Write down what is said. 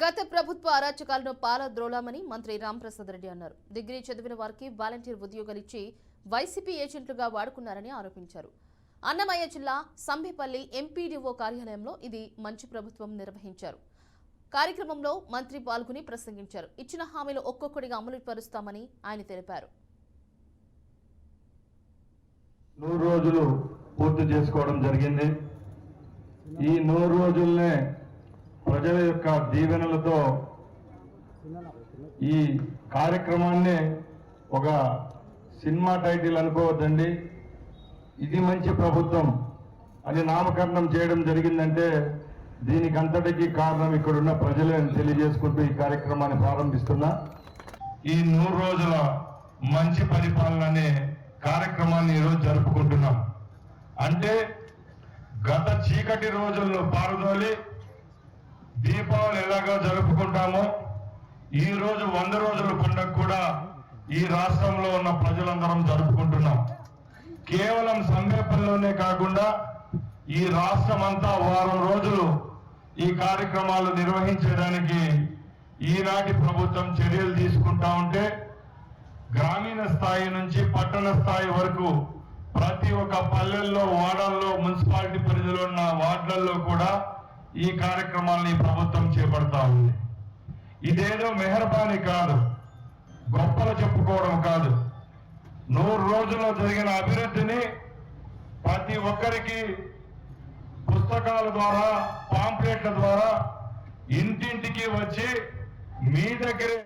గత ప్రభుత్వ అరాచకాలను పాలద్రోలామని మంత్రి రాంప్రసాద్ రెడ్డి అన్నారు. డిగ్రీ చదివిన వారికి వాలంటీర్ ఉద్యోగాలిచ్చి వైసీపీ ఏజెంట్లుగా వాడుకున్నారని ఆరోపించారు. అన్నమయ్య జిల్లా సంబేపల్లి ఎంపీడీఓ కార్యాలయంలో ఇది మంచి ప్రభుత్వం నిర్వహించారు. కార్యక్రమంలో మంత్రి పాల్గొని ప్రసంగించారు. ఇచ్చిన హామీలు ఒక్కొక్కటిగా అమలు పరుస్తామని ఆయన తెలిపారు. 100 రోజులు పూర్తి చేసుకోవడం జరిగింది. ఈ 100 రోజుల్నే ప్రజల యొక్క దీవెనలతో ఈ కార్యక్రమాన్ని ఒక సినిమా టైటిల్ అనుకోవద్దండి, ఇది మంచి ప్రభుత్వం అని నామకరణం చేయడం జరిగిందంటే దీనికి అంతటికీ కారణం ఇక్కడున్న ప్రజలే అని తెలియజేసుకుంటూ ఈ కార్యక్రమాన్ని ప్రారంభిస్తున్నా. ఈ 100 రోజుల మంచి పరిపాలన అనే కార్యక్రమాన్ని ఈరోజు జరుపుకుంటున్నాం. అంటే గత చీకటి రోజుల్లో పారుదోలి దీపావళి ఎలాగో జరుపుకుంటామో ఈ రోజు 100 రోజుల పండుగ కూడా ఈ రాష్ట్రంలో ఉన్న ప్రజలందరం జరుపుకుంటున్నాం. కేవలం సంబేపల్లిలోనే కాకుండా ఈ రాష్ట్రం అంతా వారం రోజులు ఈ కార్యక్రమాలు నిర్వహించడానికి ఈనాటి ప్రభుత్వం చర్యలు తీసుకుంటా ఉంటే గ్రామీణ స్థాయి నుంచి పట్టణ స్థాయి వరకు ప్రతి ఒక్క పల్లెల్లో, వార్డుల్లో, మున్సిపాలిటీ పరిధిలో ఉన్న వార్డులలో కూడా ఈ కార్యక్రమాలను ఈ ప్రభుత్వం చేపడతా ఉంది. ఇదేదో మెహర్బానీ కాదు, గొప్పలు చెప్పుకోవడం కాదు. 100 రోజుల్లో జరిగిన అభివృద్ధిని ప్రతి ఒక్కరికి పుస్తకాల ద్వారా, పాంప్లెట్ల ద్వారా ఇంటింటికి వచ్చి మీ దగ్గరే